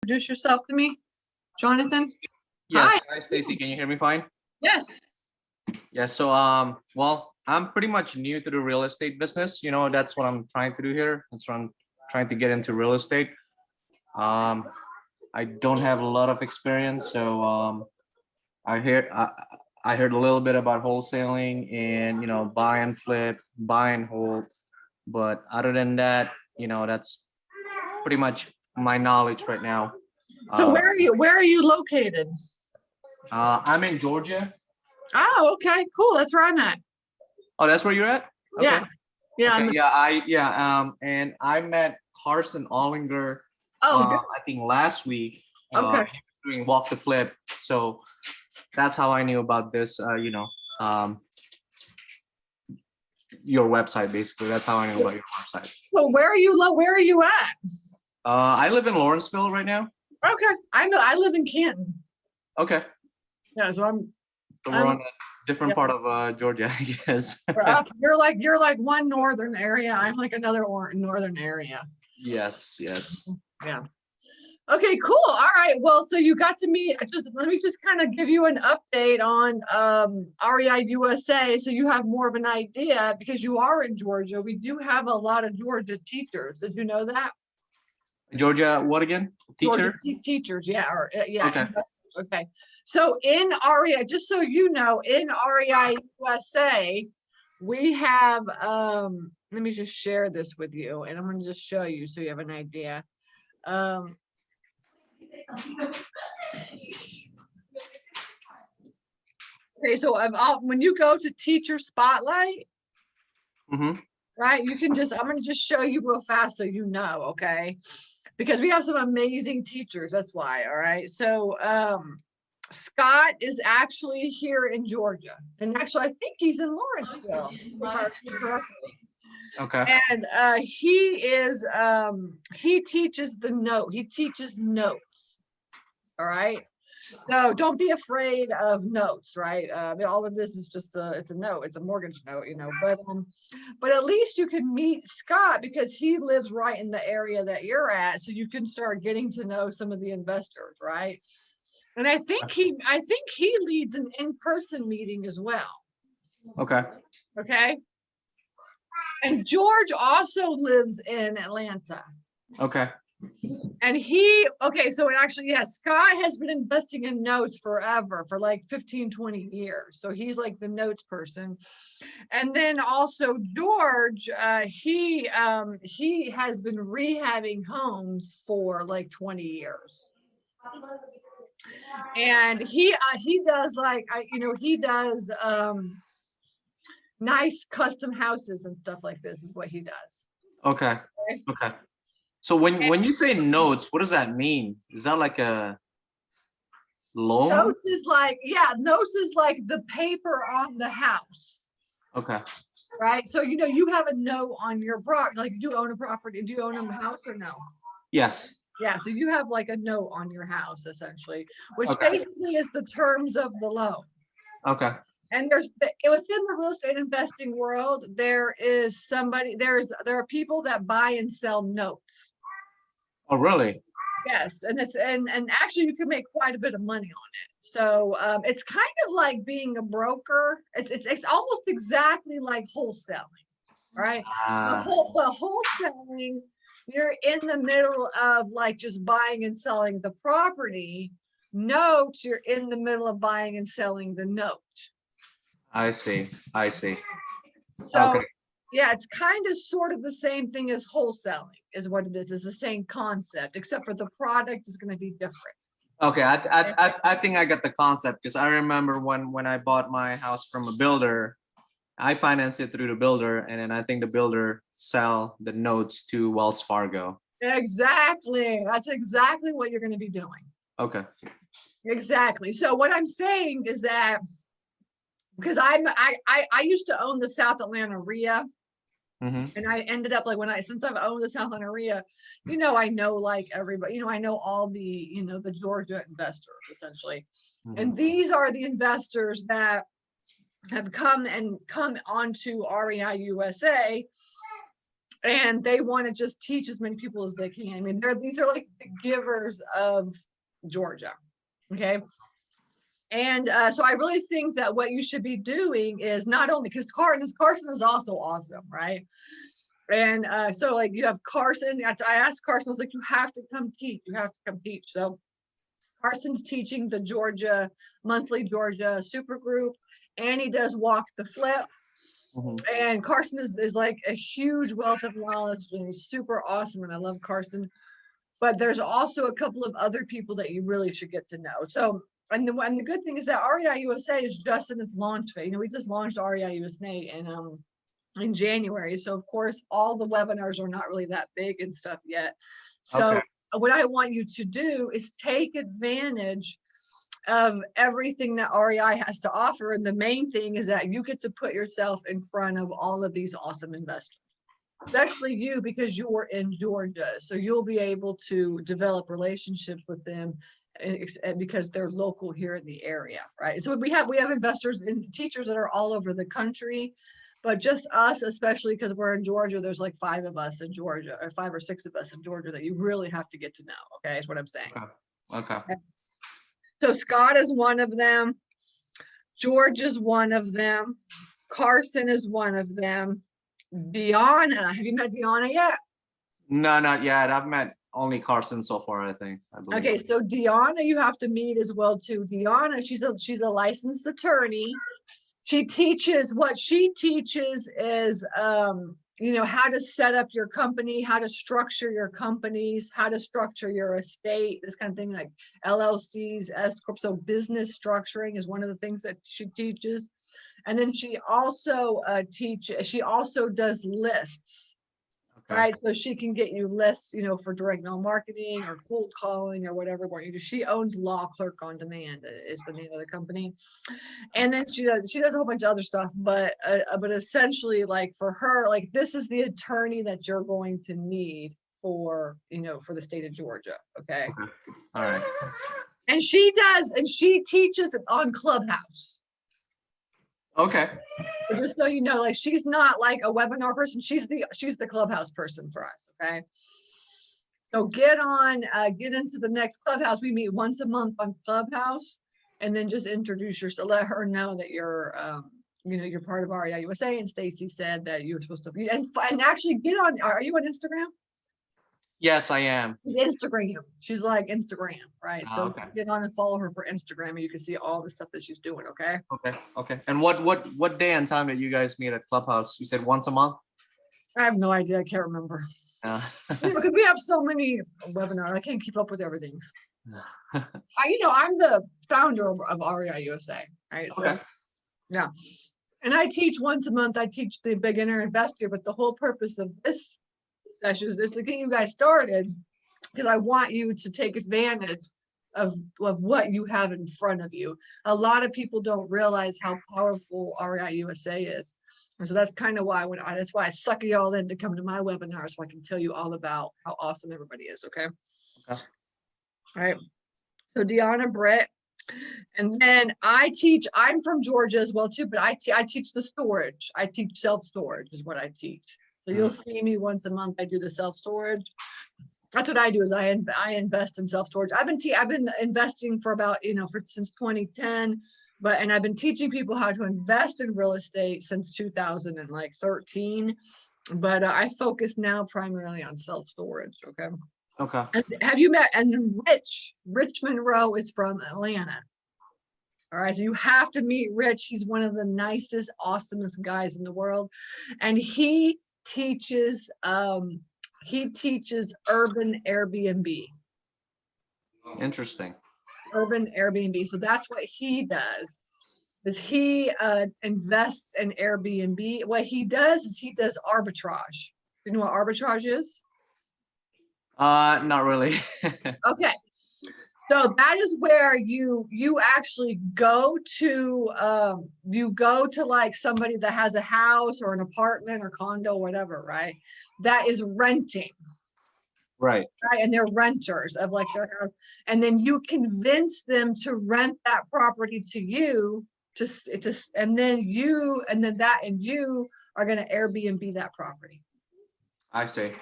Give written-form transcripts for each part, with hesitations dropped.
Introduce yourself to me, Jonathan. Yes. Hi, Stacy. Can you hear me fine? Yes. Yes. So, well, I'm pretty much new to the real estate business. That's what I'm trying to do here. That's what I'm trying to get into real estate. Um, I don't have a lot of experience, so I heard a little bit about wholesaling and buy and flip, buy and hold. But other than that, that's pretty much my knowledge right now. So where are you located? I'm in Georgia. Oh, okay, cool. That's where I'm at. Oh, that's where you're at? Okay. Yeah. Yeah. Okay. And I met Carson Ollinger. I think last week. Okay. He was doing walk to flip, so that's how I knew about this. Your website, basically. That's how I knew about your website. So where are you at? I live in Lawrenceville right now. Okay, I live in Canton. Okay. Yeah, so we're on a different part of Georgia, I guess. You're like one northern area. I'm like another northern area. Yes. Yeah. Okay, cool. All right. Well, so you got to meet. Let me just kind of give you an update on REI USA, so you have more of an idea, because you are in Georgia. We do have a lot of Georgia teachers. Did you know that? Georgia, what again? Teacher? Georgia teachers, yeah. Yeah. Okay. Okay. So in REI, just so you know, in REI USA, we have, let me just share this with you, and I'm going to just show you so you have an idea. Okay, so when you go to Teacher Spotlight, right, I'm going to just show you real fast so you know, okay? Because we have some amazing teachers, that's why. All right. So Scott is actually here in Georgia, and actually I think he's in Lawrenceville. Okay. And he teaches notes. All right. So don't be afraid of notes, right? All of this is just it's a note, it's a mortgage note, but at least you can meet Scott, because he lives right in the area that you're at, so you can start getting to know some of the investors, right? And I think he leads an in-person meeting as well. Okay. And George also lives in Atlanta. Okay. And so actually, yes, Scott has been investing in notes forever, for like 15, 20 years. So he's like the notes person. And then also George, he has been rehabbing homes for like 20 years. And he does nice custom houses and stuff like this is what he does. Okay. So when you say notes, what does that mean? Is that like a loan? Notes is like the paper on the house. Okay. Right. So you have a note on your property. Like, do you own a property? Do you own a house or no? Yes. Yeah. So you have like a note on your house, essentially, which basically is the terms of the loan. Okay. And within the real estate investing world, there are people that buy and sell notes. Oh, really? Yes, and actually you can make quite a bit of money on it. So it's kind of like being a broker. It's almost exactly like wholesaling, right? But wholesaling, you're in the middle of like just buying and selling the property. Notes, you're in the middle of buying and selling the note. I see. So yeah, it's kind of sort of the same thing as wholesaling is what it is. It's the same concept, except for the product is going to be different. Okay, I think I got the concept, because I remember when I bought my house from a builder, I financed it through the builder, and then I think the builder sell the notes to Wells Fargo. Exactly. That's exactly what you're going to be doing. Okay. Exactly. So what I'm saying is that, because I used to own the South Atlanta REIA. And I ended up since I've owned the South Atlanta REIA, I know like everybody, I know all the, the Georgia investors essentially. And these are the investors that have come onto REI USA and they want to just teach as many people as they can. I mean, these are like the givers of Georgia. Okay. And so I really think that what you should be doing is not only because Carson is also awesome, right? And so like you have Carson. I asked Carson, I was like, you have to come teach. You have to come teach. So Carson's teaching the monthly Georgia super group, and he does walk the flip. And Carson is like a huge wealth of knowledge, and he's super awesome, and I love Carson. But there's also a couple of other people that you really should get to know. So, and the good thing is that REI USA is just in its launch phase. You know, we just launched REI USA in January. So of course, all the webinars are not really that big and stuff yet. So what I want you to do is take advantage of everything that REI has to offer. And the main thing is that you get to put yourself in front of all of these awesome investors, especially you, because you're in Georgia. So you'll be able to develop relationships with them because they're local here in the area, right? So we have investors and teachers that are all over the country, but just us, especially because we're in Georgia, there's like 5 of us in Georgia, or 5 or 6 of us in Georgia that you really have to get to know. Okay, is what I'm saying. Okay. So Scott is one of them. George is one of them. Carson is one of them. Deanna, have you met Deanna yet? No, not yet. I've met only Carson so far, I think. I believe. Okay, so Deanna, you have to meet as well too. Deanna, she's a licensed attorney. What she teaches is how to set up your company, how to structure your companies, how to structure your estate, this kind of thing, like LLCs, S corp. So business structuring is one of the things that she teaches. And then she also does lists. Right, so she can get you lists, for direct mail marketing or cold calling or whatever you do. She owns Law Clerk on Demand is the name of the company, and then she does a whole bunch of other stuff. But essentially, like for her, like this is the attorney that you're going to need for the state of Georgia. Okay. All right. And she teaches on Clubhouse. Okay. So just so you know, like she's not like a webinar person. She's the Clubhouse person for us. Okay. So get into the next Clubhouse. We meet once a month on Clubhouse, and then just introduce yourself. Let her know that you're part of REI USA. And Stacy said that you were supposed to and actually get on. Are you on Instagram? Yes, I am. Instagram. She's like Instagram, right? Oh, so okay. Get on and follow her for Instagram, and you can see all the stuff that she's doing. Okay. Okay. And what day and time did you guys meet at Clubhouse? You said once a month? I have no idea. I can't remember. Because we have so many webinars, I can't keep up with everything. I'm the founder of REI USA, right? So, okay. Yeah. And I teach once a month. I teach the beginner investor, but the whole purpose of this session is to get you guys started, because I want you to take advantage of what you have in front of you. A lot of people don't realize how powerful REI USA is. And so that's kind of why that's why I suck y'all in to come to my webinar, so I can tell you all about how awesome everybody is. Okay. All right. So Deanna, Britt, and then I'm from Georgia as well too, but I teach the storage. I teach self-storage is what I teach. So you'll see me once a month. I do the self-storage. That's what I do is I invest in self-storage. I've been investing for about, since 2010, and I've been teaching people how to invest in real estate since 2013. But I focus now primarily on self-storage. Okay. Okay. And have you met? And Rich Monroe is from Atlanta. All right. So you have to meet Rich. He's one of the nicest, awesomest guys in the world. And he teaches urban Airbnb. Interesting. Urban Airbnb. So that's what he does. Is he invests in Airbnb. What he does is he does arbitrage. You know what arbitrage is? Not really. Okay. So that is where you actually go to like somebody that has a house or an apartment or condo, whatever, right? That is renting. Right. And they're renters of like their house. And then you convince them to rent that property to you, and you are going to Airbnb that property. I see.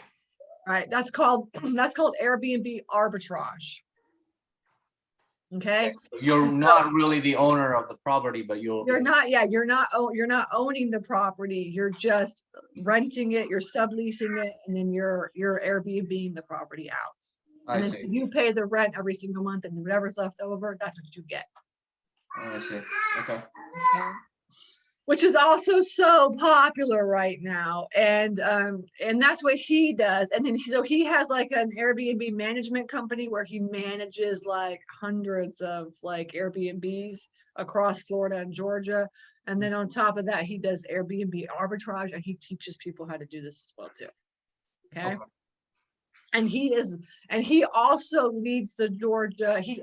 right? That's called Airbnb arbitrage. Okay. You're So not really the owner of the property, but you're not, yeah, you're not owning the property. You're just renting it, you're subleasing it, and then you're Airbnb the property out. I And then see. you pay the rent every single month, and whatever's left over, that's what you get. I see. Okay. Okay. Which is also so popular right now. And that's what he does. And then so he has like an Airbnb management company where he manages like hundreds of like Airbnbs across Florida and Georgia. And then on top of that, he does Airbnb arbitrage, and he teaches people how to do this as well too. Okay. And he also leads the Georgia, he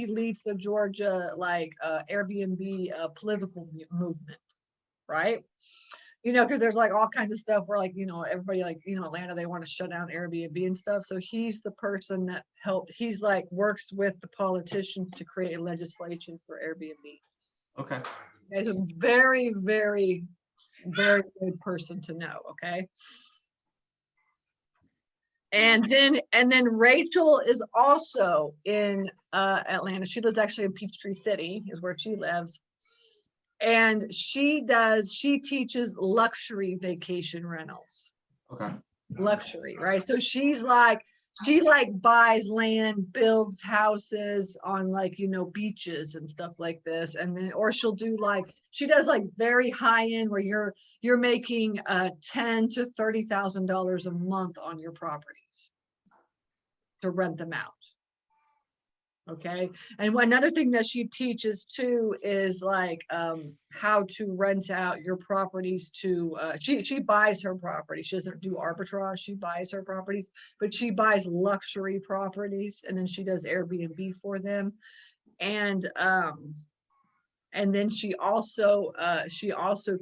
leads the Georgia like Airbnb political movement, right? Because there's like all kinds of stuff where like, everybody like, Atlanta, they want to shut down Airbnb and stuff. So he's the person that he's like works with the politicians to create legislation for Airbnb. Okay. He's a very, very, very good person to know. Okay. And then Rachel is also in Atlanta. She lives actually in Peachtree City is where she lives. And she teaches luxury vacation rentals. Okay. Luxury, right? So she buys land, builds houses on like, beaches and stuff like this. And then, or she does like very high end where you're making $10,000 to $30,000 a month on your properties to rent them out. Okay. And another thing that she teaches too is like how to rent out your properties to she buys her property. She doesn't do arbitrage, she buys her properties, but she buys luxury properties, and then she does Airbnb for them. And then she also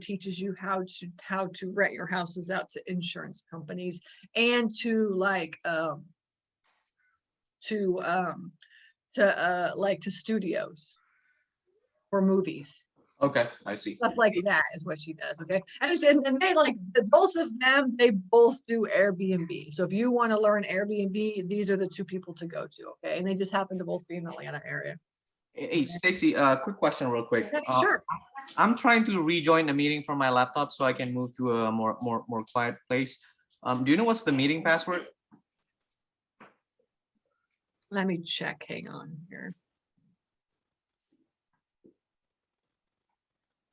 teaches you how to rent your houses out to insurance companies and to studios for movies. Okay, I see. Stuff like that is what she does. Okay. And they both of them, they both do Airbnb. So if you want to learn Airbnb, these are the two people to go to. Okay. And they just happen to both be in the Atlanta area. Hey, Stacy, quick question real quick. Sure. I'm trying to rejoin the meeting from my laptop so I can move to a more quiet place. Do you know what's the meeting password? Let me check. Hang on here.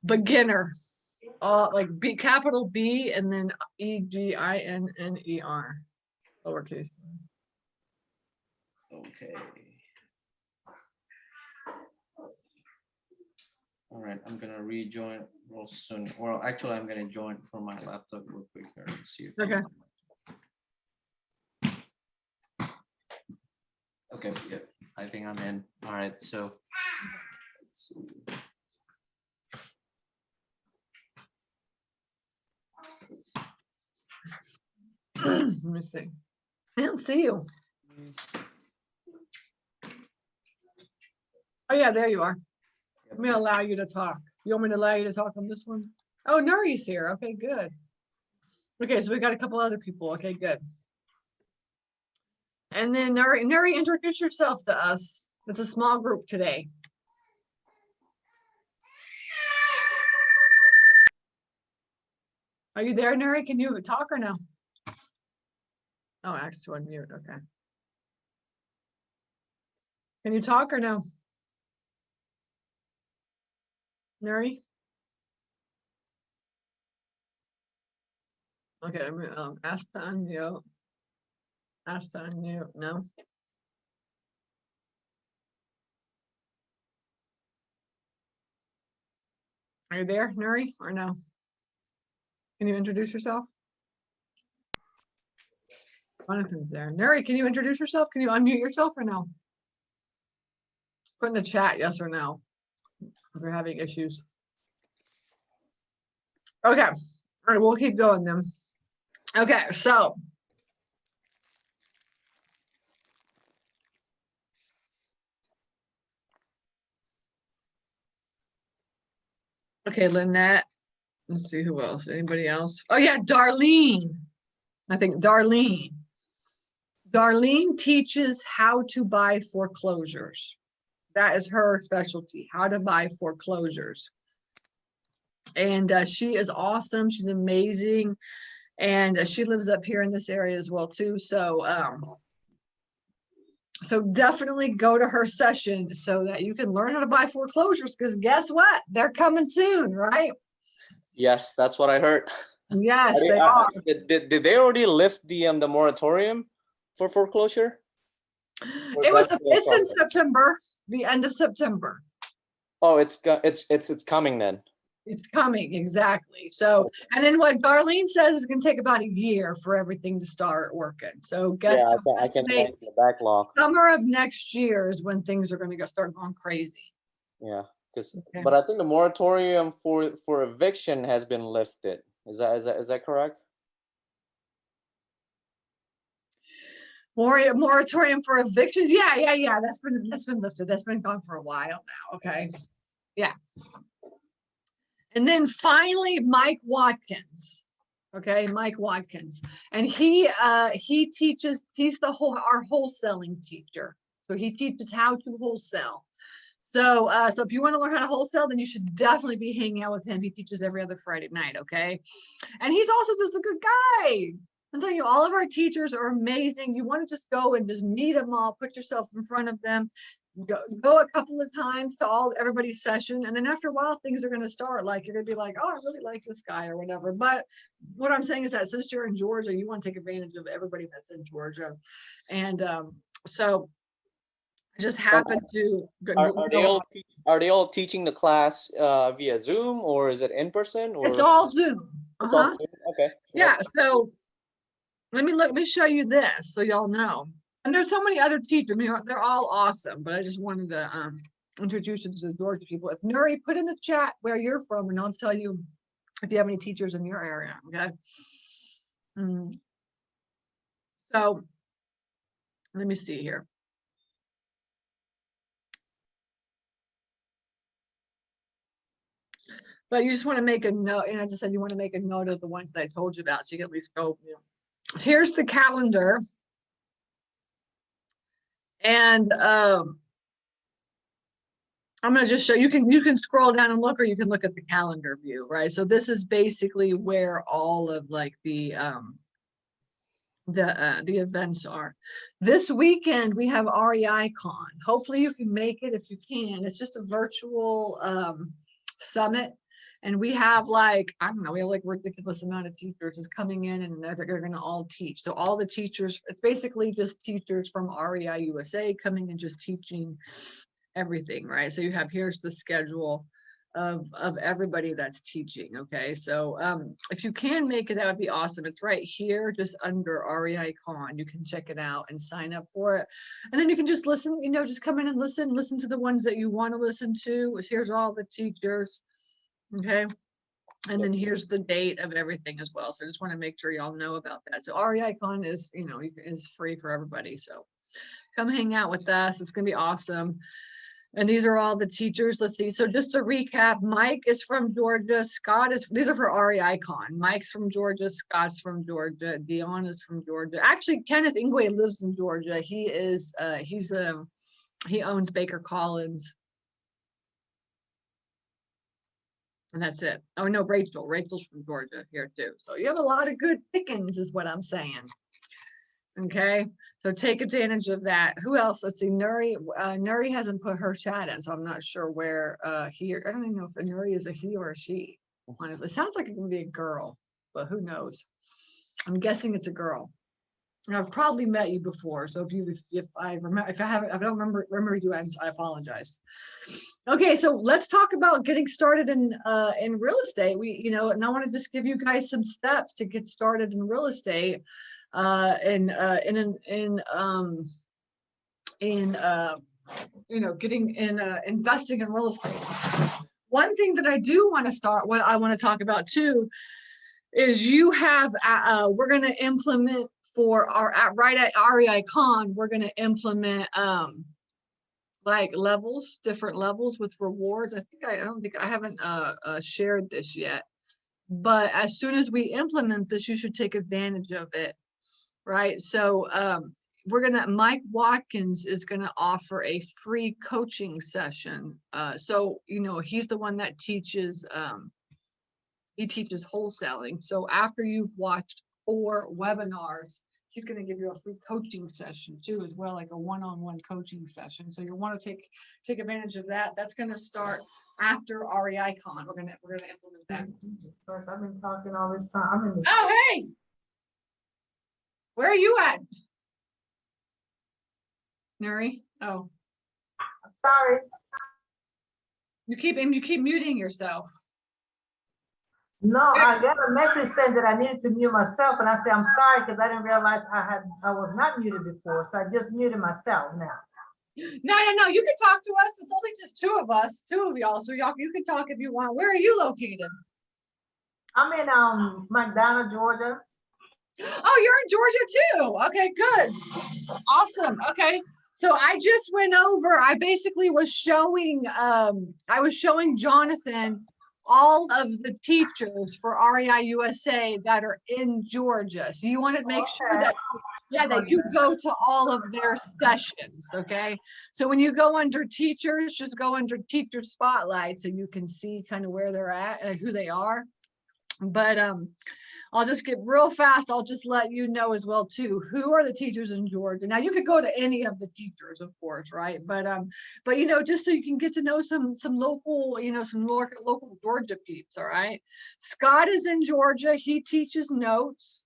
Beginner. Like capital B and then EGINNER. Lowercase. Okay. All right, I'm gonna rejoin real soon. Well, actually, I'm gonna join from my laptop real quick here and see. Okay. Okay, yeah, I think I'm in. All right, so let's see. Let me see. I don't see you. Oh yeah, there you are. Let me allow you to talk. You want me to allow you to talk on this one? Oh, Nuri's here. Okay, good. Okay, so we got a couple other people. Okay, good. And then Nuri, introduce yourself to us. It's a small group today. Are you there, Nuri? Can you talk or no? Oh, ask to unmute. Okay. Can you talk or no? Nuri? Okay, I'm gonna ask to unmute. Ask to unmute. No. Are you there, Nuri, or no? Can you introduce yourself? Jonathan's there. Nuri, can you introduce yourself? Can you unmute yourself or no? Put in the chat, yes or no, if you're having issues. Okay. All right, we'll keep going then. Okay, so. Okay, Lynette. Let's see who else. Anybody else? Oh yeah, Darlene. I think Darlene. Darlene teaches how to buy foreclosures. That is her specialty, how to buy foreclosures. And she is awesome. She's amazing. And she lives up here in this area as well too. So definitely go to her session so that you can learn how to buy foreclosures, because guess what? They're coming soon, right? Yes, that's what I heard. Yes, they are. Did they already lift the moratorium for foreclosure? Or that's still in It's in progress? September, the end of September. Oh, it's coming then. It's coming, exactly. So, and then what Darlene says is going to take about a year for everything to start working. So guess Yeah, I can imagine the backlog. summer of next year is when things are going to start going crazy. Yeah, because Okay. but I think the moratorium for eviction has been lifted. Is that correct? Moratorium for evictions. Yeah. That's been lifted. That's been gone for a while now. Okay. Yeah. And then finally, Mike Watkins. Okay, Mike Watkins. And he teaches, he's our wholesaling teacher. So he teaches how to wholesale. So so if you want to learn how to wholesale, then you should definitely be hanging out with him. He teaches every other Friday night, okay? And he's also just a good guy. I'm telling you, all of our teachers are amazing. You want to just go and just meet them all, put yourself in front of them, go a couple of times to everybody's session. And then after a while, things are going to start, like, you're going to be like, oh, I really like this guy or whatever. But what I'm saying is that since you're in Georgia, you want to take advantage of everybody that's in Georgia. And so I just happened to Are they all teaching the class via Zoom, or is it in person? Or it's all Zoom. it's all Zoom? Okay. Yeah. So let me show you this so y'all know. And there's so many other teachers. I mean, they're all awesome, but I just wanted to introduce you to the Georgia people. If Nuri, put in the chat where you're from, and I'll tell you if you have any teachers in your area. Okay. So let me see here. But you just want to make a note, and I just said you want to make a note of the ones that I told you about, so you can at least go. Here's the calendar. And I'm going to just show you can scroll down and look, or you can look at the calendar view, right? So this is basically where all of like the events are. This weekend we have REI Con. Hopefully you can make it if you can. It's just a virtual summit. And we have like, I don't know, we have like ridiculous amount of teachers is coming in, and they're going to all teach. So all the teachers, it's basically just teachers from REI USA coming and just teaching everything, right? So you have, here's the schedule of everybody that's teaching. Okay. So if you can make it, that would be awesome. It's right here, just under REI Con. You can check it out and sign up for it. And then you can just listen, just come in and listen to the ones that you want to listen to. Here's all the teachers. Okay. And then here's the date of everything as well. So I just want to make sure y'all know about that. So REI Con is, is free for everybody. So come hang out with us. It's going to be awesome. And these are all the teachers. Let's see. So just to recap, Mike is from Georgia. These are for REI Con. Mike's from Georgia. Scott's from Georgia. Dion is from Georgia. Actually, Kenneth Ingwe lives in Georgia. He owns Baker Collins. And that's it. Oh no, Rachel's from Georgia here too. So you have a lot of good pickings is what I'm saying. Okay, so take advantage of that. Who else? Let's see. Nuri hasn't put her chat in, so I'm not sure where I don't even know if Nuri is a he or a she. Honestly, it sounds like it can be a girl, but who knows? I'm guessing it's a girl. And I've probably met you before, so if I don't remember you, I apologize. Okay, so let's talk about getting started in real estate. And I want to just give you guys some steps to get started in real estate, investing in real estate. One thing that I do want to start, what I want to talk about too, is we're going to implement for right at REI Con, we're going to implement like different levels with rewards. I don't think I haven't shared this yet, but as soon as we implement this, you should take advantage of it, right? So Mike Watkins is gonna offer a free coaching session. So, he's the one that teaches, he teaches wholesaling. So after you've watched 4 webinars, he's going to give you a free coaching session too, as well, like a one-on-one coaching session. So you'll want to take advantage of that. That's going to start after REICon. We're gonna implement that. First, I've been talking all this time. I'm in this. Oh, hey, where are you at, Nuri? Oh, I'm sorry. you keep muting yourself. No, I got a message saying that I needed to mute myself, and I said I'm sorry because I didn't realize I was not muted before, so I just muted myself now. No. You can talk to us. It's only just 2 of us, 2 of y'all. So you can talk if you want. Where are you located? I'm in McDonough, Georgia. Oh, you're in Georgia too. Okay, good. Awesome. Okay. So I just went over, I basically was showing, Jonathan all of the teachers for REI USA that are in Georgia. So you want to make sure that, that you go to all of their sessions, okay? So when you go under teachers, just go under teacher spotlight so you can see kind of where they're at and who they are. But I'll just get real fast. I'll just let you know as well too, who are the teachers in Georgia. Now you could go to any of the teachers, of course, right? But just so you can get to know some local, some local Georgia peeps, all right? Scott is in Georgia. He teaches notes.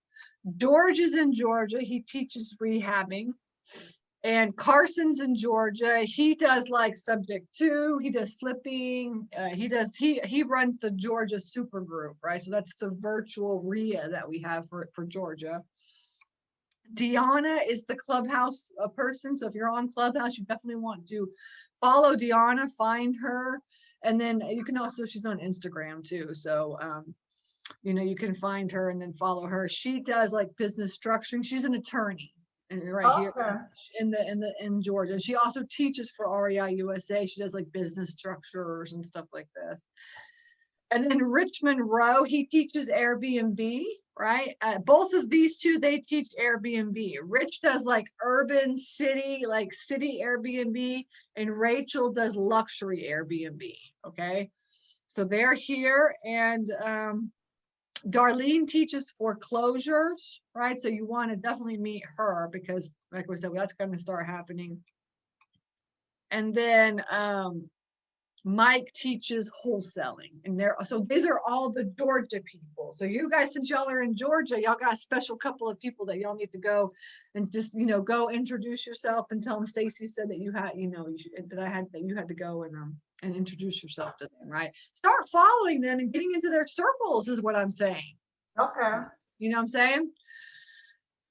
George is in Georgia. He teaches rehabbing. And Carson's in Georgia. He does like subject 2. He does flipping. He runs the Georgia super group, right? So that's the virtual RIA that we have for Georgia. Deanna is the Clubhouse person. So if you're on Clubhouse, you definitely want to follow Deanna, find her. And then you can also, she's on Instagram too. So, you can find her and then follow her. She does like business structuring. She's an attorney. And right here in Georgia. She also teaches for REI USA. She does like business structures and stuff like this. And then Richmond Rowe, he teaches Airbnb, right? Both of these 2, they teach Airbnb. Rich does like urban city, like city Airbnb, and Rachel does luxury Airbnb. Okay, so they're here. And Darlene teaches foreclosures, right? So you want to definitely meet her because, like we said, that's going to start happening. And then Mike teaches wholesaling, and so these are all the Georgia people. So you guys, since y'all are in Georgia, y'all got a special couple of people that y'all need to go and just, go introduce yourself and tell them Stacy said that you had, that you had to go and introduce yourself to them, right? Start following them and getting into their circles is what I'm saying. Okay. You know what I'm saying?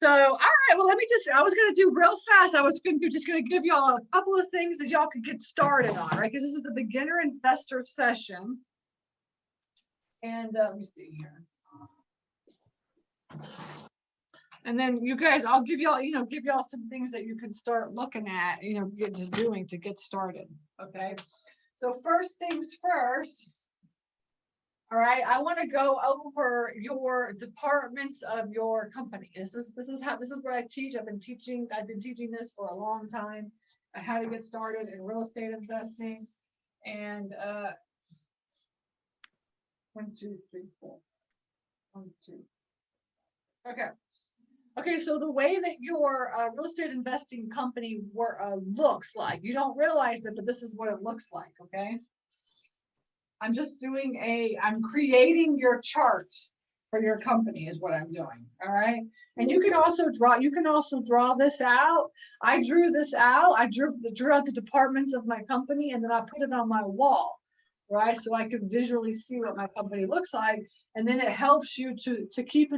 So, all right, well, I was going to do real fast. I was just going to give y'all a couple of things that y'all could get started on, right? Because this is the beginner investor session. And let me see here. And then you guys, I'll give y'all, give y'all some things that you can start looking at, doing to get started. Okay. So first things first. All right, I want to go over your departments of your company. This is what I teach. I've been teaching this for a long time. How to get started in real estate investing. And 1, 2, 3, 4. 1, 2. Okay, so the way that your real estate investing company looks like, you don't realize it, but this is what it looks like, okay? I'm creating your chart for your company is what I'm doing, all right? And you can also draw this out. I drew this out. I drew out the departments of my company, and then I put it on my wall, right? So I can visually see what my company looks like. And then it helps you to keep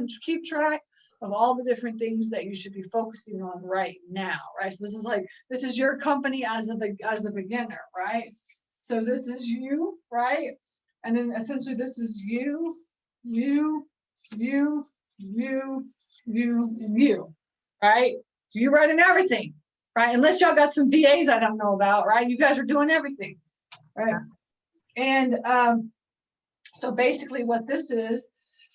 track of all the different things that you should be focusing on right now, right? So this is your company as a beginner, right? So this is you, right? And then essentially this is you, right? So you're running everything, right? Unless y'all got some VAs I don't know about, right? You guys are doing everything, right? And so basically what this is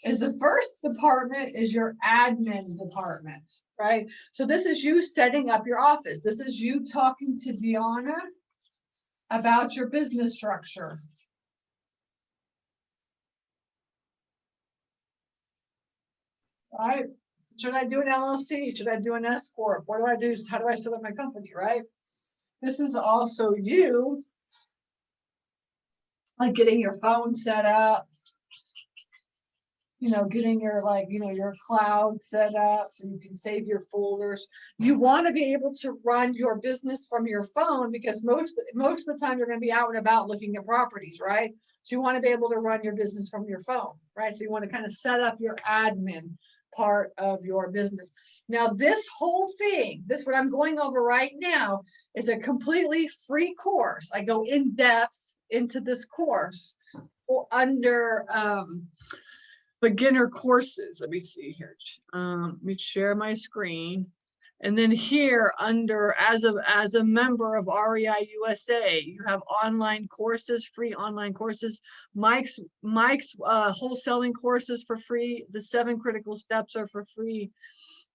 is the first department is your admin department, right? So this is you setting up your office. This is you talking to Deanna about your business structure. Right? Should I do an LLC? Should I do an S corp? What do I do? How do I set up my company? Right? This is also you, like getting your phone set up, getting your your cloud set up so you can save your folders. You want to be able to run your business from your phone because most of the time you're going to be out and about looking at properties, right? So you want to be able to run your business from your phone, right? So you want to kind of set up your admin part of your business. Now, this whole thing, what I'm going over right now is a completely free course. I go in depth into this course under beginner courses. Let me see here. Let me share my screen. And then here under as a member of REI USA, you have online courses, free online courses. Mike's wholesaling courses for free. The 7 critical steps are for free.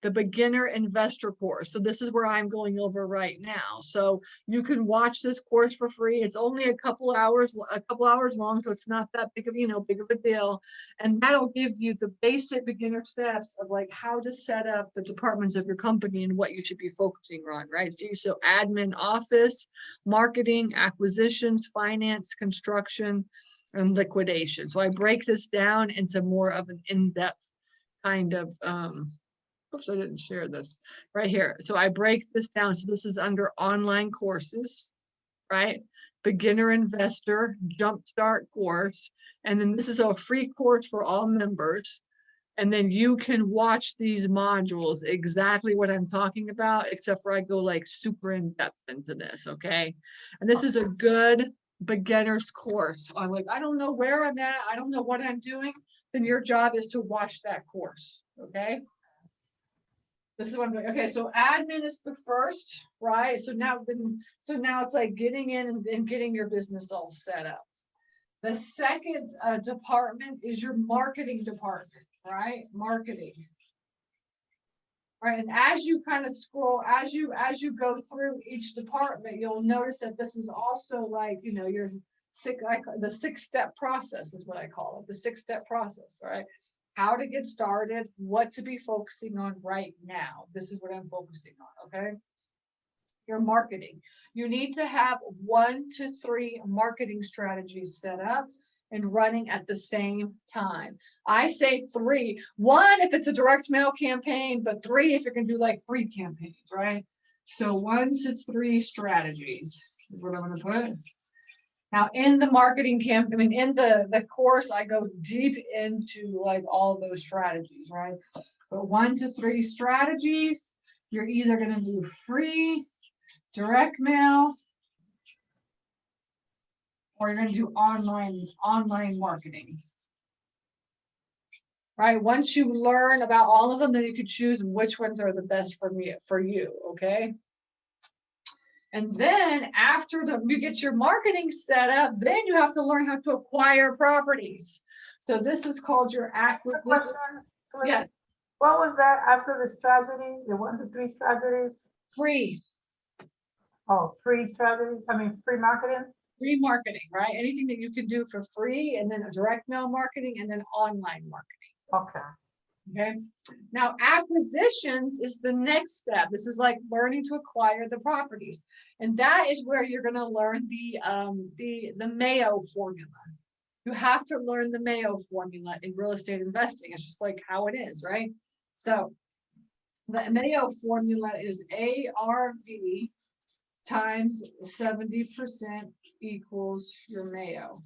The beginner investor course. So this is where I'm going over right now. So you can watch this course for free. It's only a couple hours long, so it's not that big of a deal. And that'll give you the basic beginner steps of like how to set up the departments of your company and what you should be focusing on, right? See, so admin, office, marketing, acquisitions, finance, construction, and liquidation. So I break this down into more of an in-depth kind of oops, I didn't share this right here. So I break this down. So this is under online courses, right? Beginner investor, jumpstart course. And then this is a free course for all members. And then you can watch these modules, exactly what I'm talking about, except for I go like super in depth into this, okay? And this is a good beginner's course. I'm like, I don't know where I'm at. I don't know what I'm doing. Then your job is to watch that course, okay? This is what I'm doing. Okay, so admin is the first, right? So now it's like getting in and getting your business all set up. The second department is your marketing department, right? Marketing. Right, and as you kind of scroll, as you go through each department, you'll notice that this is also like, your the 6-step process is what I call it, the 6-step process, right? How to get started, what to be focusing on right now. This is what I'm focusing on, okay? Your marketing. You need to have 1 to 3 marketing strategies set up and running at the same time. I say 3. 1 if it's a direct mail campaign, but 3 if you're gonna do like free campaigns, right? So 1 to 3 strategies is what I'm gonna put. Now in the marketing campaign, in the course, I go deep into like all those strategies, right? But 1 to 3 strategies, you're either gonna do free, direct mail, or you're going to do online marketing. Right? Once you learn about all of them, then you can choose which ones are the best for you, okay? And then after you get your marketing set up, then you have to learn how to acquire properties. So this is called your acquisition. Yeah. What was that after the strategy? The 1 to 3 strategies? Free. Oh, free strategy. I mean, free marketing. Free marketing, right? Anything that you can do for free, and then a direct mail marketing, and then online marketing. Okay. Okay. Now, acquisitions is the next step. This is like learning to acquire the properties, and that is where you're going to learn the Mayo formula. You have to learn the Mayo formula in real estate investing. It's just like how it is, right? So the Mayo formula is ARV times 70% equals your Mayo.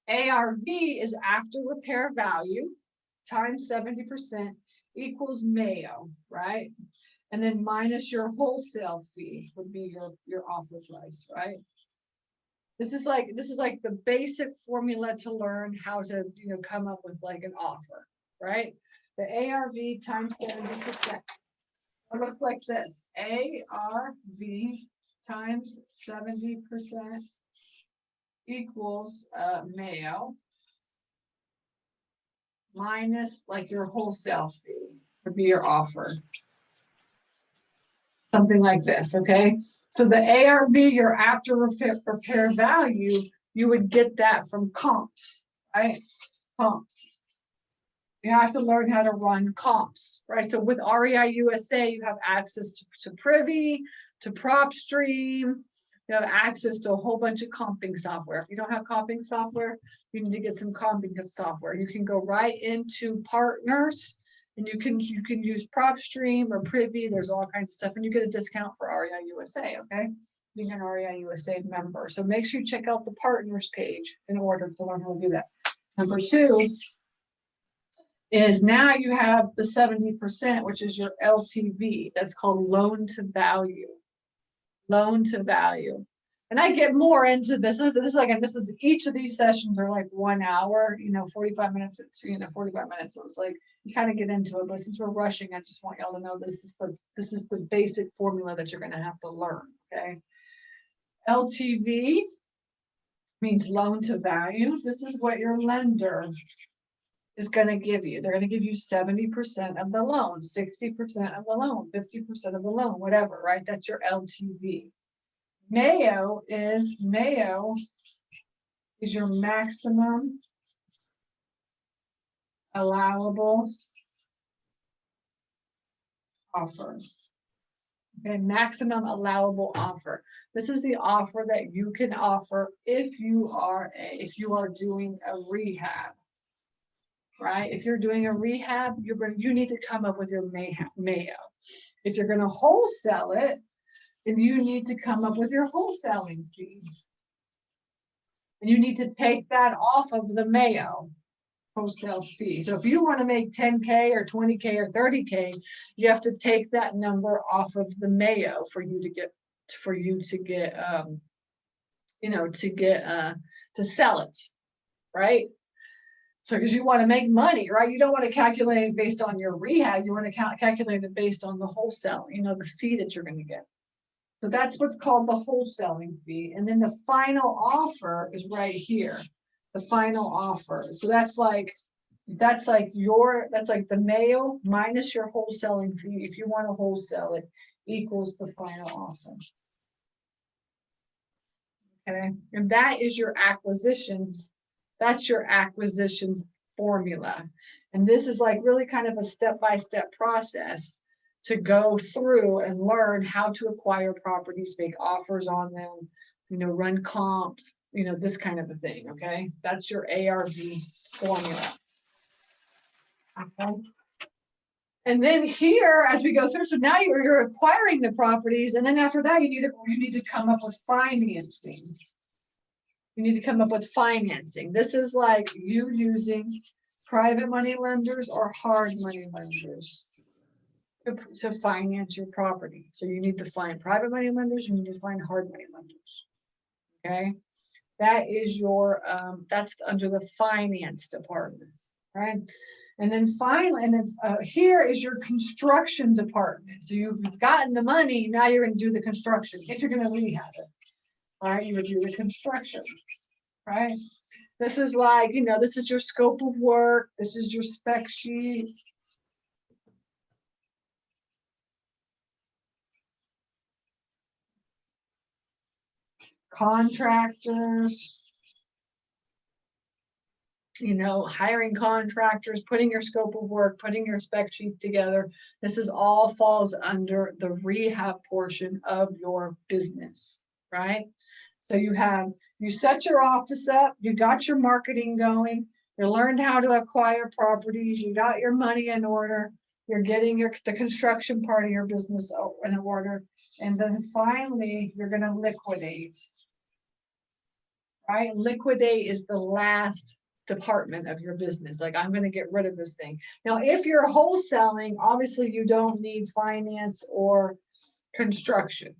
ARV is after repair value times 70% equals Mayo, right? And then minus your wholesale fee would be your offer price, right? This is like the basic formula to learn how to come up with like an offer, right? The ARV times 70%. It looks like this: ARV times 70% equals Mayo. minus like your wholesale fee would be your offer. Something like this, okay? So the ARV, your after repair value, you would get that from comps, right? Comps. You have to learn how to run comps, right? So with REI USA, you have access to Privy, to PropStream, you have access to a whole bunch of comping software. If you don't have comping software, you need to get some comping software. You can go right into partners and you can use PropStream or Privy. There's all kinds of stuff, and you get a discount for REI USA, okay? Being an REI USA member. So make sure you check out the partners page in order to learn how to do that. Number 2 is now you have the 70%, which is your LTV. That's called loan to value. Loan to value. And I get more into this. This is each of these sessions are like 1 hour, 45 minutes, 45 minutes. So it's like you kind of get into it, but since we're rushing, I just want y'all to know this is the basic formula that you're going to have to learn. Okay. LTV means loan to value. This is what your lender is going to give you. They're going to give you 70% of the loan, 60% of the loan, 50% of the loan, whatever, right? That's your LTV. Mayo is your maximum allowable offer. Okay, maximum allowable offer. This is the offer that you can offer if you are doing a rehab. Right? If you're doing a rehab, you need to come up with your Mayo. If you're going to wholesale it, then you need to come up with your wholesaling fee. And you need to take that off of the Mayo wholesale fee. So if you want to make 10K or 20K or 30K, you have to take that number off of the Mayo for you to sell it, right? So because you want to make money, right? You don't want to calculate it based on your rehab. You want to calculate it based on the wholesale, the fee that you're going to get. So that's what's called the wholesaling fee. And then the final offer is right here. The final offer. So that's like the Mayo minus your wholesaling fee. If you want to wholesale it, equals the final offer. Okay. And that is your acquisitions. That's your acquisitions formula. And this is like really kind of a step-by-step process to go through and learn how to acquire properties, make offers on them, run comps, this kind of a thing. Okay. That's your ARV formula. Okay. And then here, as we go through, so now you're acquiring the properties. And then after that, you need to come up with financing. You need to come up with financing. This is like you using private money lenders or hard money lenders to finance your property. So you need to find private money lenders, you need to find hard money lenders. Okay. That is that's under the finance department, right? And then finally, here is your construction department. So you've gotten the money, now you're going to do the construction. If you're going to rehab it, all right, you would do the construction, right? This is like, this is your scope of work. This is your spec sheet. Contractors, hiring contractors, putting your scope of work, putting your spec sheet together. This is all falls under the rehab portion of your business, right? So you set your office up, you got your marketing going, you learned how to acquire properties, you got your money in order, you're getting the construction part of your business in order, and then finally you're going to liquidate. Right? Liquidate is the last department of your business. Like, I'm going to get rid of this thing. Now, if you're wholesaling, obviously you don't need finance or construction,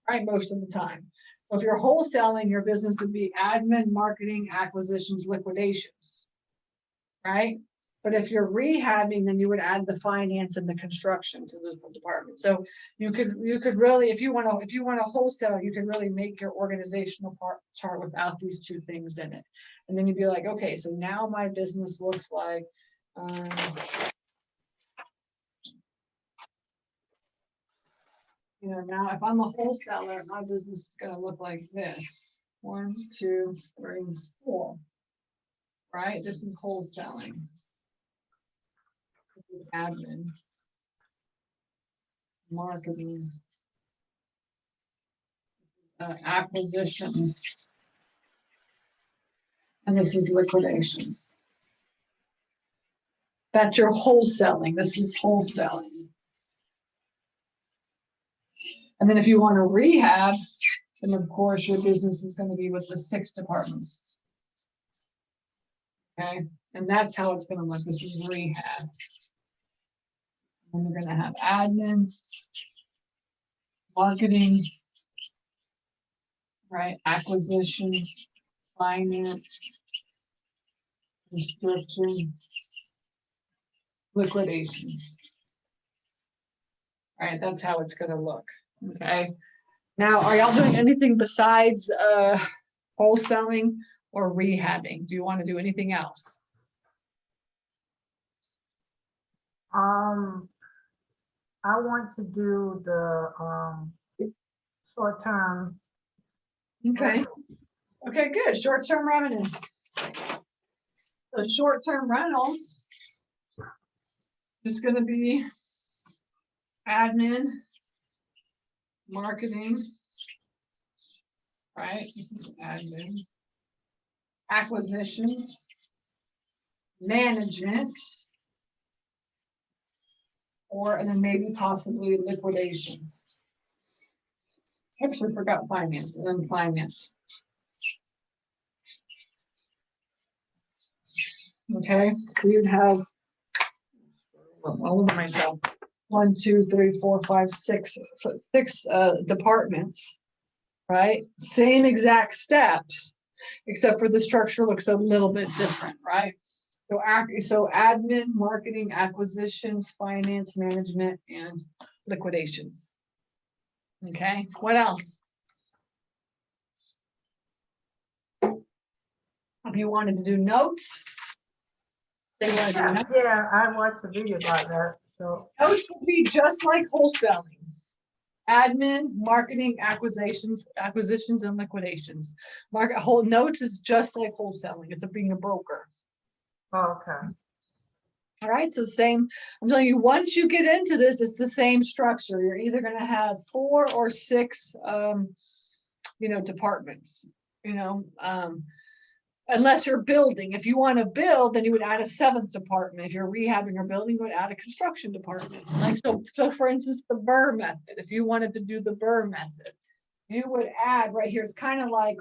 right? Most of the time. So if you're wholesaling, your business would be admin, marketing, acquisitions, liquidations, right? But if you're rehabbing, then you would add the finance and the construction to the department. So you could really, if you want to wholesale, you could really make your organizational chart without these two things in it. And then you'd be like, okay, so now my business looks like, You know, now if I'm a wholesaler, my business is gonna look like this. 1, 2, 3, 4. Right? This is wholesaling. This is admin. Marketing. Acquisitions. And this is liquidation. That's your wholesaling. This is wholesaling. And then if you want to rehab, then of course your business is going to be with the 6 departments. Okay, and that's how it's going to look. This is rehab. And they're going to have admin, marketing, right? Acquisition, finance, construction, liquidations. All right, that's how it's going to look. Okay. Now, are y'all doing anything besides wholesaling or rehabbing? Do you want to do anything else? I want to do the short term. Okay. Okay, good. Short-term revenue. The short-term rentals is going to be admin, marketing, right? This is admin, acquisitions, management, and then maybe possibly liquidations. Actually forgot finance, and then finance. Okay, so you'd have all over myself. 1, 2, 3, 4, 5, 6 departments, right? Same exact steps, except for the structure looks a little bit different, right? So admin, marketing, acquisitions, finance, management, and liquidations. Okay, what else? If you wanted to do notes, they want to do notes. Yeah, I watched a video about that, so. Notes would be just like wholesaling. Admin, marketing, acquisitions, and liquidations. Notes is just like wholesaling. It's being a broker. Okay. All right, so same. I'm telling you, once you get into this, it's the same structure. You're either going to have 4 or 6, departments. Unless you're building. If you want to build, then you would add a 7th department. If you're rehabbing or building, you would add a construction department. Like so for instance, the BRRRR method. If you wanted to do the BRRRR method, you would add right here. It's kind of like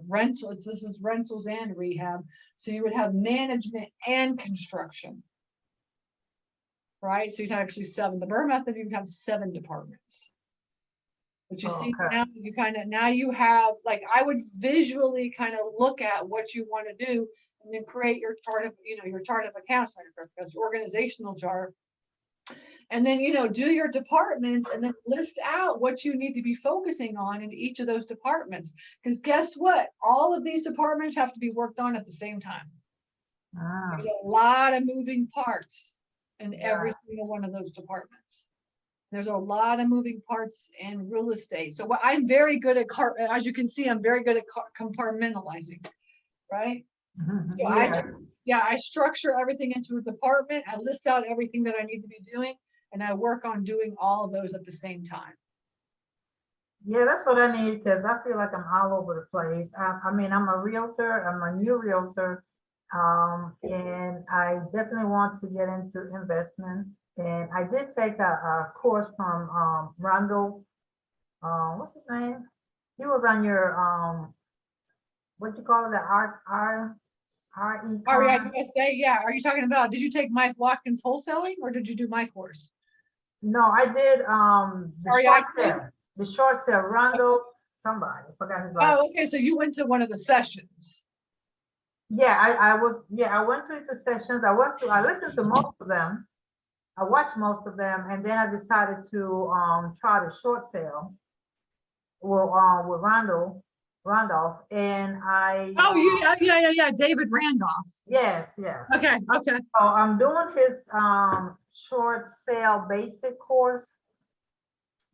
rental. This is rentals and rehab. So you would have management and construction. Right? So you'd have actually 7. The BRRRR method, you'd have 7 departments. But you see now you have, like, I would visually kind of look at what you want to do and then create your chart of, your chart of accounts, like your organizational chart. And then, do your departments and then list out what you need to be focusing on in each of those departments. Because guess what? All of these departments have to be worked on at the same time. There's a lot of moving parts in every single one of those departments. There's a lot of moving parts in real estate. So I'm very good at, as you can see, I'm very good at compartmentalizing, right? So I structure everything into a department. I list out everything that I need to be doing, and I work on doing all of those at the same time. Yeah, that's what I need, because I feel like I'm all over the place. I mean, I'm a realtor, I'm a new realtor, and I definitely want to get into investment. And I did take a course from Rondo. What's his name? He was on your what you call it, the RE. REIUSA, yeah. Are you talking about? Did you take Mike Watkins wholesaling, or did you do my course? No, I did the short sale. The short sale. Rondo. Somebody forgot his last. Oh, okay. So you went to one of the sessions. Yeah, I was. Yeah, I went to the sessions. I listened to most of them. I watched most of them, and then I decided to try the short sale with Rondo. Randolph, and Oh, yeah, David Randolph. yes, yes. Okay, okay. So I'm doing his short sale basic course.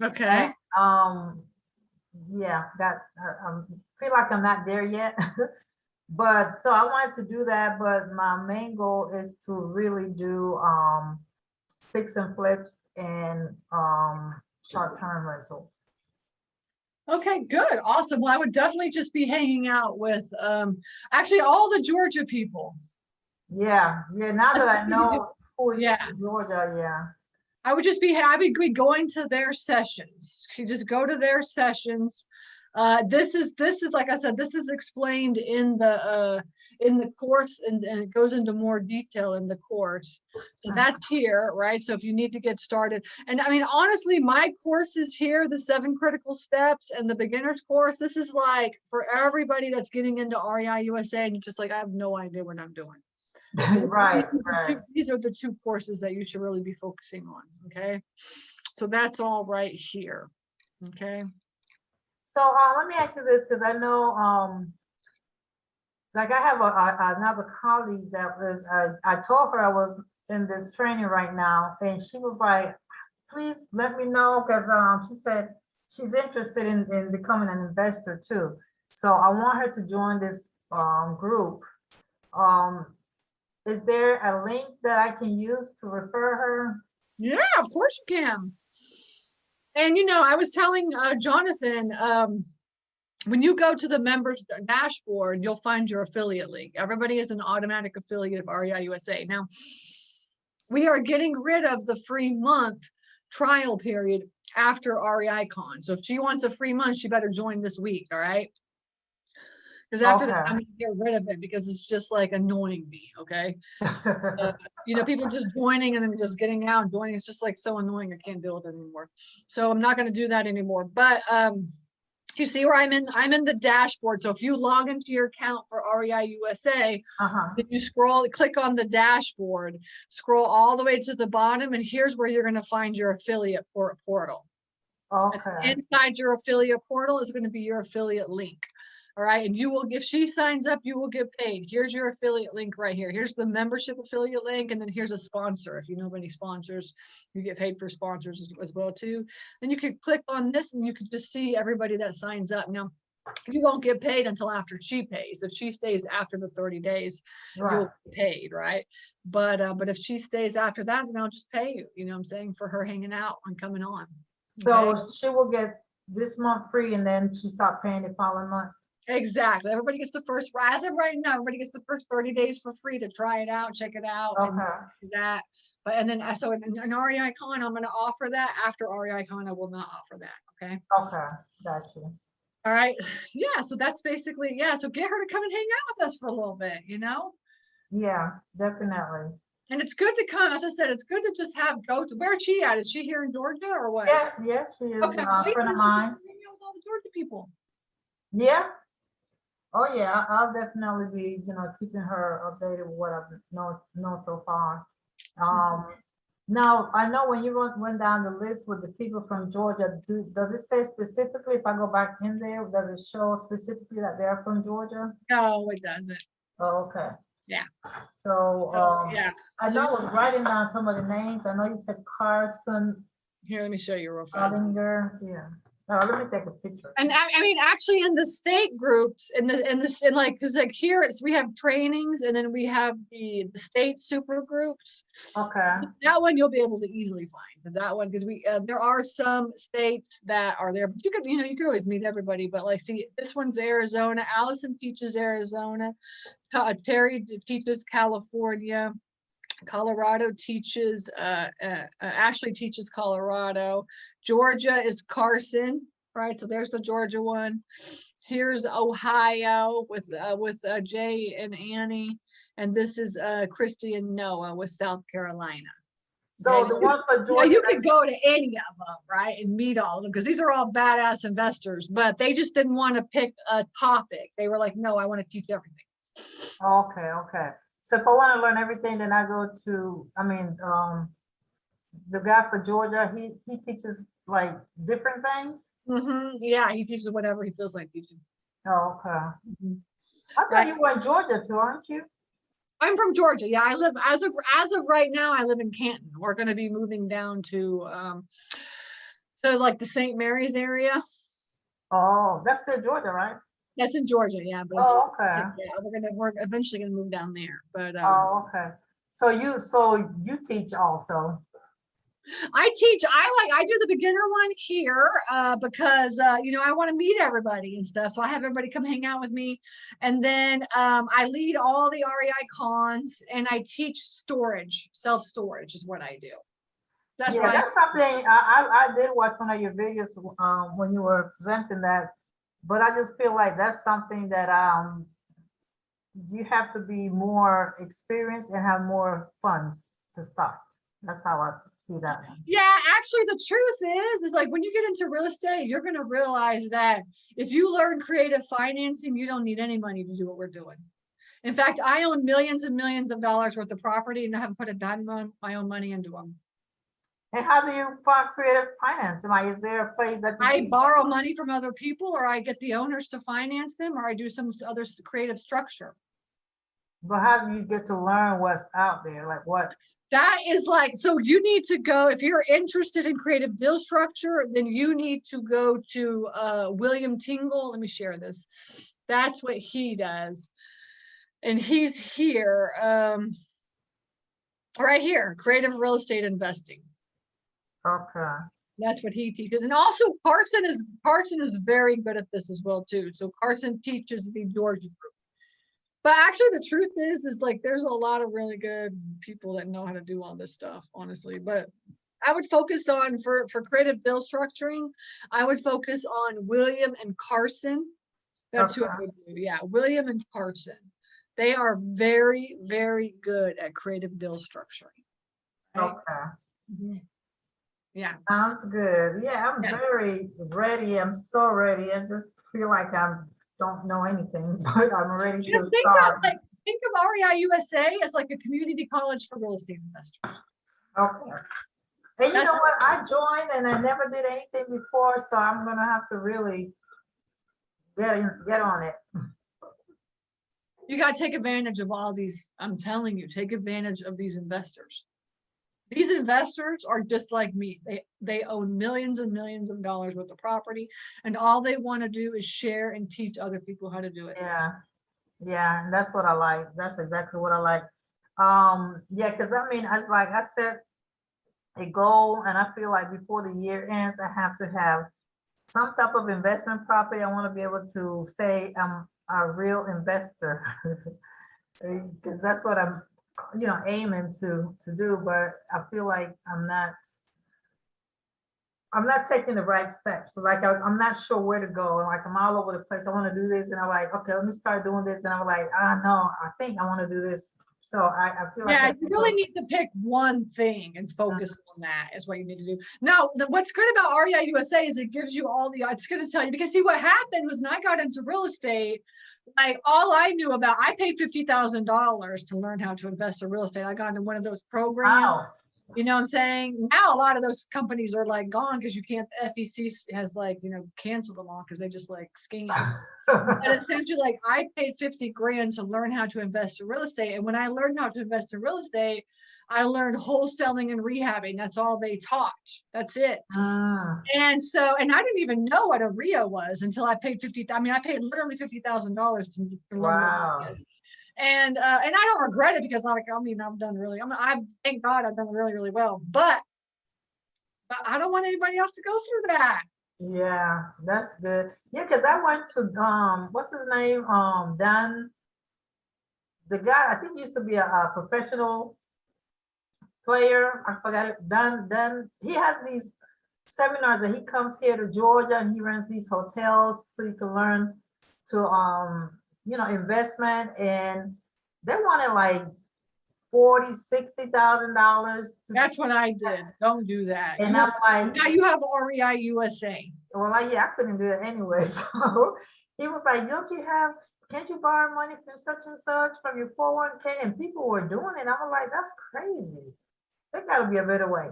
Okay. And, yeah, that feel like I'm not there yet. But so I wanted to do that, but my main goal is to really do fix and flips and short-term rentals. Okay, good. Awesome. Well, I would definitely just be hanging out with actually all the Georgia people. Yeah, yeah. Now That's that I what we know who is Yeah. from Georgia, yeah. I would just be happy going to their sessions. You just go to their sessions. This is like I said, this is explained in the course, and it goes into more detail in the course. So that's here, right? So if you need to get started, and I mean, honestly, my course is here, the 7 critical steps and the beginner's course. This is like for everybody that's getting into REI USA and you're just like, I have no idea what I'm doing. Right, right. These are the 2 courses that you should really be focusing on, okay? So that's all right here, okay? So let me ask you this, because I know like I have another colleague that was I told her I was in this training right now, and she was like, please let me know, because she said she's interested in becoming an investor too. So I want her to join this group. Is there a link that I can use to refer her? Yeah, of course you can. And I was telling Jonathan, when you go to the members dashboard, you'll find your affiliate link. Everybody is an automatic affiliate of REI USA. Now, we are getting rid of the free month trial period after REI Con. So if she wants a free month, she better join this week, all right? Because after that, I'm Okay. gonna get rid of it because it's just like annoying me, okay? People just joining and then just getting out and joining. It's just like so annoying. I can't deal with it anymore. So I'm not going to do that anymore. But you see where I'm in the dashboard. So if you log into your account for REI USA, then you click on the dashboard, scroll all the way to the bottom, and here's where you're going to find your affiliate portal. Okay. Inside your affiliate portal is going to be your affiliate link. All right. And if she signs up, you will get paid. Here's your affiliate link right here. Here's the membership affiliate link. And then here's a sponsor. If you know of any sponsors, you get paid for sponsors as well too. Then you could click on this and you could just see everybody that signs up. Now, you won't get paid until after she pays. If she stays after the 30 days, Right. you'll get paid, right? But if she stays after that, then I'll just pay you, I'm saying, for her hanging out and coming on. So Okay? she will get this month free, and then she start paying the following month. Exactly. Everybody gets the first, as of right now, everybody gets the first 30 days for free to try it out, check it out, and Okay. do that. But and then so in REI Con, I'm going to offer that. After REI Con, I will not offer that. Okay. Okay. Gotcha. All right. Yeah. So that's basically, yeah. So get her to come and hang out with us for a little bit, Yeah, definitely. And it's good to come. As I said, it's good to just go to, where's she at? Is she here in Georgia or what? Yes, yes, she is Okay. a friend of mine. Hang out with all the Georgia people. Yeah. Oh yeah, I'll definitely be, keeping her updated with what I've known so far. Now I know when you went down the list with the people from Georgia, does it say specifically, if I go back in there, does it show specifically that they're from Georgia? No, it doesn't. Oh, okay. Yeah. So, yeah. I know I was writing down some of the names. I know you said Carson, Here, let me show you real fast. Ollinger, yeah. Oh, let me take a picture. And I mean, actually, in the state groups, here we have trainings, and then we have the state super groups. Okay. That one you'll be able to easily find, because there are some states that are there, but you could always meet everybody. But see, this one's Arizona. Allison teaches Arizona. Terry teaches California. Colorado teaches, Ashley teaches Colorado. Georgia is Carson, right? So there's the Georgia one. Here's Ohio with Jay and Annie. And this is Christy and Noah with South Carolina. So Okay? the one for Georgia. You could go to any of them, right? And meet all of them, because these are all badass investors, but they just didn't want to pick a topic. They were like, no, I want to teach everything. Okay, okay. So if I want to learn everything, then I go to, the guy for Georgia, he teaches like different things. Yeah, he teaches whatever he feels like teaching. Oh, okay. Mhm. I thought Right. you were in Georgia too, aren't you? I'm from Georgia. Yeah, I live as of right now, I live in Canton. We're gonna be moving down to like the St. Mary's area. Oh, that's still Georgia, right? That's in Georgia, yeah, but Oh, okay. yeah, we're eventually gonna move down there. But Oh, okay. So you teach also. I teach, I do the beginner one here because you know, I want to meet everybody and stuff. So I have everybody come hang out with me. And then I lead all the REI cons and I teach storage, self-storage is what I do. That's Yeah, right. that's something I did watch one of your videos when you were presenting that, but I just feel like that's something that you have to be more experienced and have more funds to start. That's how I see that one. Yeah, actually the truth is like when you get into real estate, you're gonna realize that if you learn creative financing, you don't need any money to do what we're doing. In fact, I own millions and millions of dollars worth of property and I haven't put a dime of my own money into them. And how do you find creative finance? Is there a place that you I can- borrow money from other people or I get the owners to finance them or I do some other creative structure. But how do you get to learn what's out there? Like what? That is like, so you need to go, if you're interested in creative deal structure, then you need to go to William Tingle. Let me share this. That's what he does. And he's here, right here, creative real estate investing. Okay. That's what he teaches. And also Carson is very good at this as well too. So Carson teaches the Georgia group. But actually the truth is like there's a lot of really good people that know how to do all this stuff, honestly. But I would focus on for creative deal structuring, I would focus on William and Carson. That's who I would do. Yeah, William and Carson. They are very, very good at creative deal structuring. Right? Okay. Mhm. Yeah. Sounds good. Yeah, I'm Yeah. very ready. I'm so ready. I just feel like I don't know anything, but I'm ready to Just start. think of REI USA as like a community college for real estate investors. Okay. And you That's- know what? I joined and I never did anything before, so I'm gonna have to really get on it. You got to take advantage of all these. I'm telling you, take advantage of these investors. These investors are just like me. They own millions and millions of dollars worth of property, and all they want to do is share and teach other people how to do it. Yeah, yeah, and that's what I like. That's exactly what I like. Yeah, because I set a goal, and I feel like before the year ends, I have to have some type of investment property. I want to be able to say I'm a real investor because that's what I'm, aiming to do. But I feel like I'm not taking the right steps. So like I'm not sure where to go. Like I'm all over the place. I want to do this, and I'm like, okay, let me start doing this, and I'm like, no, I think I want to do this. So I feel like Yeah, you really need to pick one thing and focus on that is what you need to do. Now, what's good about REI USA is it gives you all it's going to tell you, because see what happened was when I got into real estate, like all I knew about, I paid $50,000 to learn how to invest in real estate. I got into one of those programs. Wow. You know what I'm saying? Now a lot of those companies are like gone because you can't, the FEC has like, canceled them all because they just like scams. And essentially like I paid 50 grand to learn how to invest in real estate. And when I learned how to invest in real estate, I learned wholesaling and rehabbing. That's all they taught. That's it. And so, and I didn't even know what a RIA was until I paid I paid literally $50,000 to learn. Wow. And I don't regret it because I've done really, thank God I've done really, really well, but I don't want anybody else to go through that. Yeah, that's good. Yeah, because I went to what's his name? Dan, the guy, I think he used to be a professional player. I forgot it. Dan, he has these seminars and he comes here to Georgia and he runs these hotels so you can learn to investment, and they wanted like $40,000-$60,000. That's what I did. Don't do that. And I'm like, now you have REI USA. well, I couldn't do it anyway. So he was like, can't you borrow money from such and such from your 401k? And people were doing it. I was like, that's crazy. There gotta be a better way.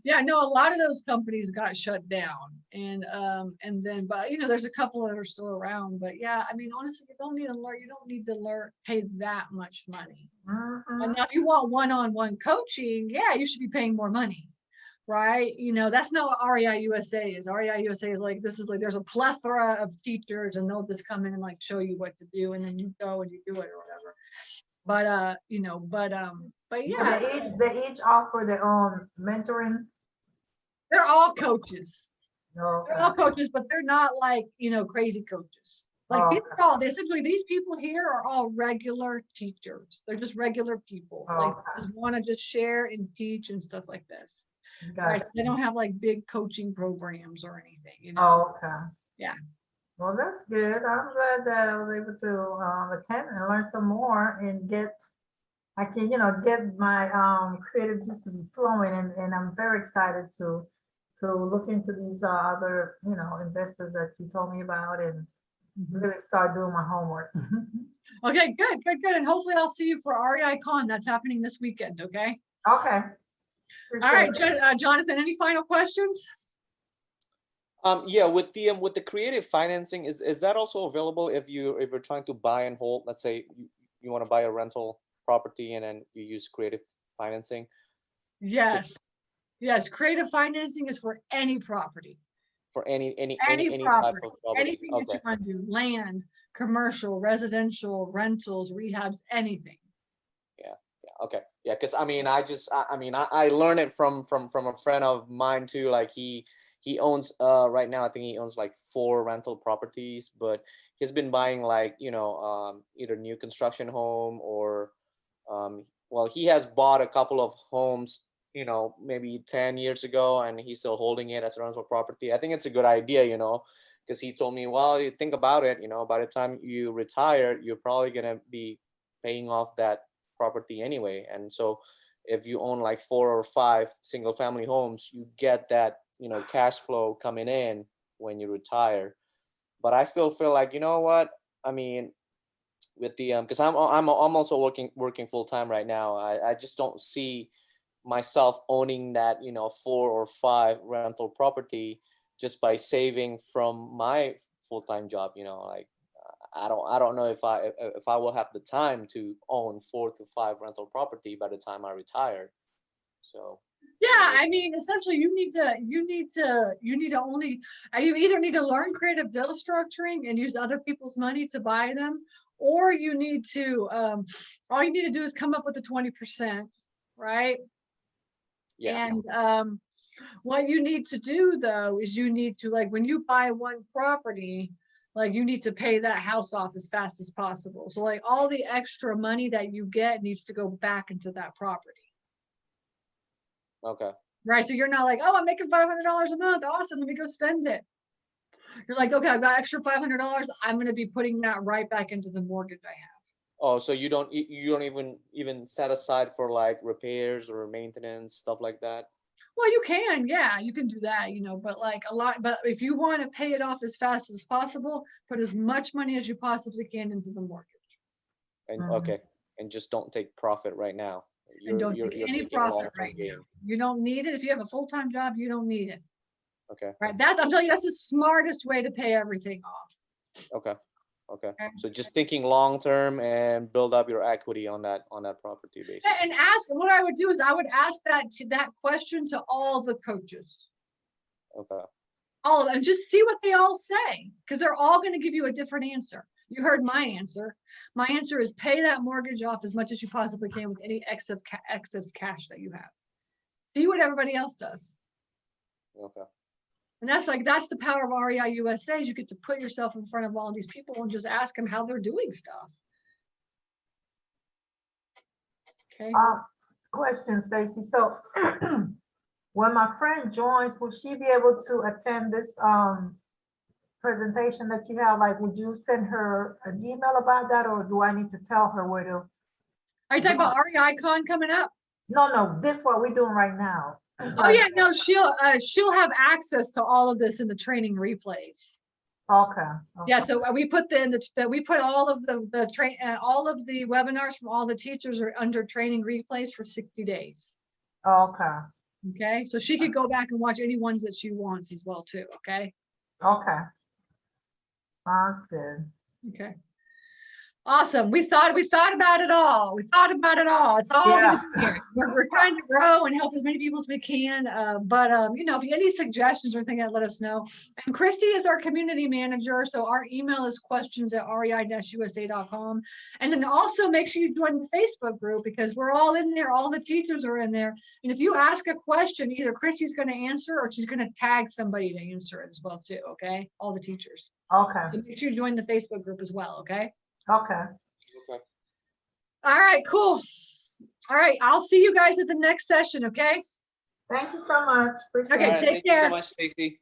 Yeah, no, a lot of those companies got shut down and then, but you know, there's a couple that are still around, but yeah, I mean, honestly, you don't need to learn, pay that much money. And now if you want one-on-one coaching, yeah, you should be paying more money, right? You know, that's not what REI USA is. REI USA is like, this is like, there's a plethora of teachers and they'll just come in and like show you what to do and then you go and you do it or whatever. But you know, but yeah, They each offer their own mentoring. they're all coaches. No. They're all coaches, but they're not like, you know, crazy coaches. Like these are all, essentially these people here are all regular teachers. They're just regular people. Like just want to just share and teach and stuff like this. Right? They don't have like big coaching programs or anything, you know. Okay. Yeah. Well, that's good. I'm glad that I was able to attend and learn some more and I can, get my creative juices flowing, and I'm very excited to look into these other, investors that you told me about and really start doing my homework. Okay, good. And hopefully I'll see you for REI Con. That's happening this weekend, okay? Okay. All right, Jonathan, any final questions? Yeah, with the creative financing, is that also available if you're trying to buy and hold? Let's say you want to buy a rental property and then you use creative financing. Yes. Creative financing is for any property. For any property, type of property. anything that you want to do, land, commercial, residential, rentals, rehabs, anything. Okay. Yeah, because I mean, I learned it from a friend of mine too. Like he owns right now, I think he owns like 4 rental properties, but he's been buying like, either new construction home or well, he has bought a couple of homes, maybe 10 years ago, and he's still holding it as a rental property. I think it's a good idea, because he told me, well, you think about it, by the time you retire, you're probably gonna be paying off that property anyway. And so if you own like 4 or 5 single family homes, you get that, cash flow coming in when you retire. But I still feel like, you know what, I mean, with the because I'm also working full time right now. I just don't see myself owning that 4 or 5 rental property just by saving from my full-time job. Like I don't know if I will have the time to own 4 to 5 rental property by the time I retire. So yeah, I mean, essentially you either need to learn creative deal structuring and use other people's money to buy them, or you need to all you need to do is come up with the 20%, right? yeah. And what you need to do though is you need to, like, when you buy one property, like you need to pay that house off as fast as possible. So like all the extra money that you get needs to go back into that property. Okay. Right. So you're not like, oh, I'm making $500 a month. Awesome. Let me go spend it. You're like, okay, I've got extra $500. I'm going to be putting that right back into the mortgage I have. Oh, so you don't even set aside for like repairs or maintenance, stuff like that? Well, you can, yeah, you can do that, but like but if you want to pay it off as fast as possible, put as much money as you possibly can into the mortgage. And okay, and just don't take profit right now. And don't take any profit right now. You don't need it. If you have a full-time job, you don't need it. Okay. Right. I'm telling you, that's the smartest way to pay everything off. Okay. So just thinking long term and build up your equity on that property basically. And what I would do is I would ask that question to all the coaches. Okay. All of them, just see what they all say, because they're all going to give you a different answer. You heard my answer. My answer is pay that mortgage off as much as you possibly can with any excess cash that you have. See what everybody else does. Okay. And that's the power of REI USA is you get to put yourself in front of all these people and just ask them how they're doing stuff. Okay. Question, Stacy. So when my friend joins, will she be able to attend this presentation that you have? Like, would you send her an email about that, or do I need to tell her where to? Are you talking about REI Con coming up? No, this what we're doing right now. Oh yeah, no, she'll have access to all of this in the training replays. Okay. Yeah, so we put all of all of the webinars from all the teachers are under training replays for 60 days. Okay. Okay, so she could go back and watch any ones that she wants as well too, okay? Okay. Sounds good. Okay. Awesome. We thought about it all. We thought about it all. It's all Yeah. gonna be here. We're trying to grow and help as many people as we can. But you know, if you have any suggestions or anything, let us know. And Christy is our community manager. So our email is questions@rei-usa.com. And then also make sure you join the Facebook group because we're all in there. All the teachers are in there. And if you ask a question, either Christy's going to answer or she's going to tag somebody to answer it as well too. Okay. All the teachers. Okay, So make sure you join the Facebook group as well. Okay. okay. Okay. All right, cool. All right, I'll see you guys at the next session, okay? Thank you so much. Appreciate Okay, All it. right, take thank you so care. much, Stacy.